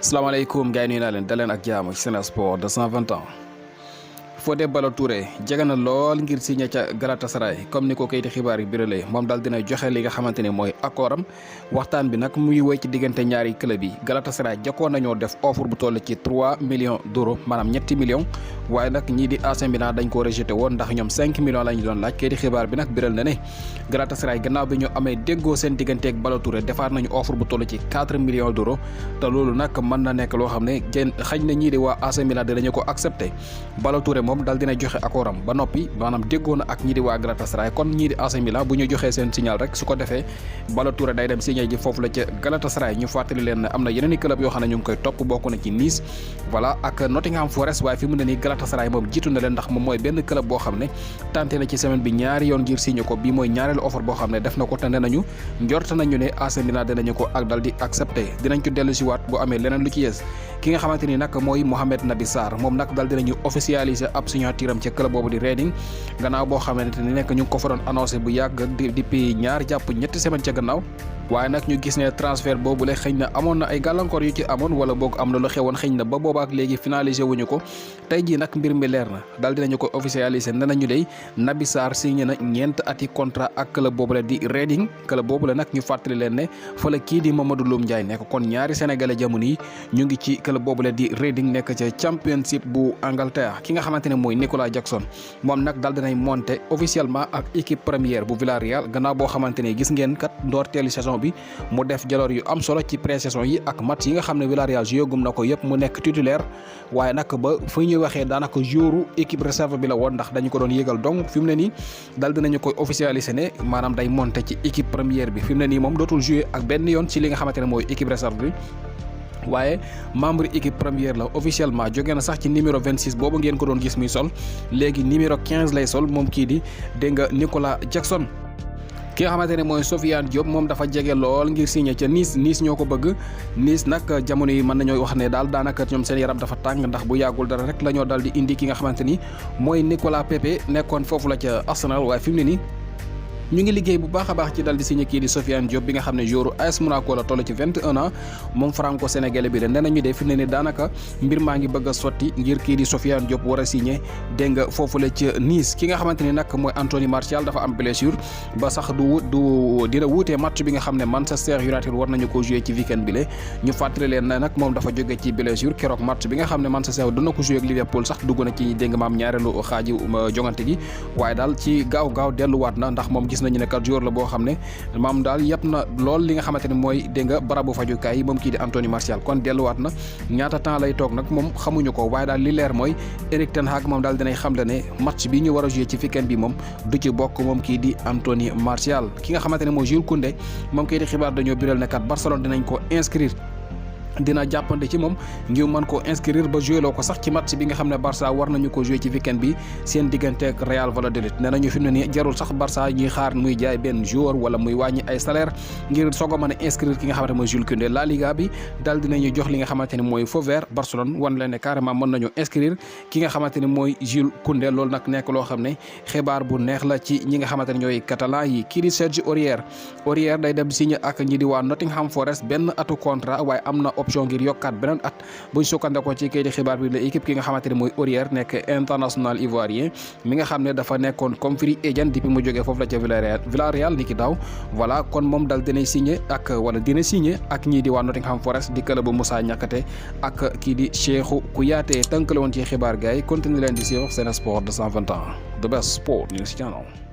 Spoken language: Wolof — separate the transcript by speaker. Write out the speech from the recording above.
Speaker 1: salaamaaleykum gars yi nuyu naa leen daleen ak jaamu ci Sen Sport 220 ans Fodé Ballo-Touré jege na lool ngir signé ca Galatasaray comme ni ko kayiti xibaar yi biralee moom daal dina joxe li nga xamante ni mooy accord am waxtaan bi nag muy wéy ci diggante ñaari club yi Galatasaray jokkoon nañoo def offre bu toll ci 3 millions d'euros maanaam ñetti millions waaye nag ñii di AC Milan dañ koo rejeté woon ndax ñoom 5 millions la ñu doon laaj kayiti xibaar bi nag biral na ne Galatasaray gannaaw bi ñu amee déggoo seen digganteeg Ballo-Touré defaat nañu offre bu toll ci 4 millions d'euros te loolu nag mën na nekk loo xam ne xëy na ñii di waa AC Milan dinañu ko accepté Ballo-Touré moom dal dina joxe accord am ba noppi maanaam déggoo na ak ñii di waa Galatasaray kon ñii di AC Milan bu ñu joxee seen signal rek su ko defee Ballo-Touré day dem signé ji foofu la ca Galatasaray ñu fàttali leen ne am na yeneen i club yoo xam ne ñu ngi koy topp bokk na ci Nice voilà ak Nottingham Forest waaye fi mu ne nii Galatasaray moom jiitu na leen ndax moom mooy benn club boo xam ne tenté na ci semaine bi ñaari yoon ngir signé ko bii mooy ñaareelu offre boo xam ne def na ko te nee nañu njort nañu ne AC Milan dinañu ko ak dal di accepté dinañ ko dellu si waat bu amee leneen lu ci yees ki nga xamante ni nag mooy Mohamed Nabi Sarr moom nag dal dinañu officialiser ab signature ci club boobu di Reading gannaaw boo xamante ni nekk ñu ngi ko fa doon annoncé bu yàgg depuis ñaar jàpp ñetti semaine ca gannaaw waaye nag ñu gis ne transfert boobu la xëy na amoon na ay gàllankoor yu ci amoon wala boog am na lu xewoon xëy na ba boobaak léegi finalisé wuñu ko tey jii nag mbir mi leer na daal dinañu ko officialisé ne nañu dey Nabi Sarr signé na ñeent ati contrat ak club boobu la di Reading club boobu la nag ñu fàttali leen ne fa la kii di Mamadou Loum Ndiaye nekk kon ñaari sénégalais jamono yi ñu ngi ci club boobu la di Reading nekk ca championship bu Angleterre ki nga xamante ne mooy Nicolas Jackson moom nag daal dinay monté officiellement ak équipe première bu Villarreal gannaaw boo xamante ne gis ngeen kat ndoorteelu saison bi mu def jaloor yu am solo ci pré-saison yi ak match yi nga xam ne Villarreal joué gum na ko yëpp mu nekk titulaire waaye nag ba fu ñuy waxee daanaka joueur équipe réserve bi la woon ndax dañu ko doon yëgal donc fi mu ne nii daal dinañu koy officialiser ne maanaam day monté ci équipe première bi fi mu ne nii moom dootul joué ak benn yoon ci li nga xamante ne mooy équipe réserve bi waaye membre équipe première la officiellement jóge na sax ci numéro 26 boobu ngeen ko doon gis muy sol léegi numéro 15 lay sol moom kii di dégg nga Nicolas Jackson ki nga xamante ne mooy Sofiane Diop moom dafa jege lool ngir signé ca Nice ñoo ko bëgg Nice nag jamono yi mën nañoo wax ne daal daanaka ñoom seen yaram dafa tàng ndax bu yàggul dara rek la ñoo dal di indi ki nga xamante ni mooy Nicolas Pepe nekkoon foofu la ca Arsenal waaye fi mu ne nii ñu ngi liggéey bu baax a baax ci dal di signé kii di Sofiane Diop bi nga xam ne joueur AS Monaco la toll ci 21 ans moom franco sénégalais bi la nee nañu de fi mu ne ni daanaka mbir maa ngi bëgg a sotti ngir kii di Sofiane Diop war a signé dégg nga foofu la ca Nice ki nga xamante ni nag mooy Anthony Martial dafa am blessure ba sax dina wuutee match bi nga xam ne Manchester United war nañu ko joué ci weekend bi la ñu fàttali leen ne nag moom dafa jóge ci blessure keroog match bi nga xam ne Manchester dina ko joué ak Liverpool sax dugg na ci dégg nga maam ñaareelu xaaji jongante gi waaye daal ci gaaw delluwaat na ndax moom gis nañu ne kat joueur la boo xam ne maam daal yëpp na lool li nga xamante ne mooy dégg nga barabu fajukaay yi moom kii di Anthony Martial kon delluwaat na ñaata temps lay toog nag moom xamuñu ko waaye daal li leer mooy Erik ten Hag moom daal dinay xamle ne match bi ñu war a joué ci weekend bi moom du ci bokk moom kii di Anthony Martial ki nga xamante ne mooy Jules Koundé moom kii di xibaar dañoo biral ne kat Barcelone dinañ ko inscrire dina jàppante ci moom ngir mën koo inscrire ba joué loo ko sax ci match bi nga xam ne Barça war nañu ko joué ci weekend bi seen diggante ak Real Valladolid nee nañu fi mu ne nii jarul sax Barça ñuy xaar muy jaay benn joueur wala muy wàññi ay salaire ngir soog a mën a inscrire ki nga xamante ne mooy Jules Koundé La Liga bi daal dinañu jox li nga xamante ne mooy feu vert Barcelone wan leen ne carrément mën nañu inscrire ki nga xamante ne mooy Jules Koundé loolu nag nekk loo xam ne xibaar bu neex la ci ñi nga xamante ne ñooy catalan yi kii di Serge Aurier day dem signé ak ñi di waa Nottingham Forest benn atu contrat waaye am na option ngir yokkaat beneen at buñ sukkandekoo ci kayiti xibaar bi la équipe ki nga xamante ne mooy Aurier nekk international ivoirien mi nga xam ne dafa nekkoon comme free agent depuis mu jógee foofu la ca Villarreal ni ki daaw voilà kon moom dal dina signé ak ñii di waa Nottingham Forest di club bu Moussa Niakhaté ak kii di Cheikhou Kouyaté tënk la woon ci xibaar gars yi continue leen di suivre Sen Sport 220 ans the best sport news channel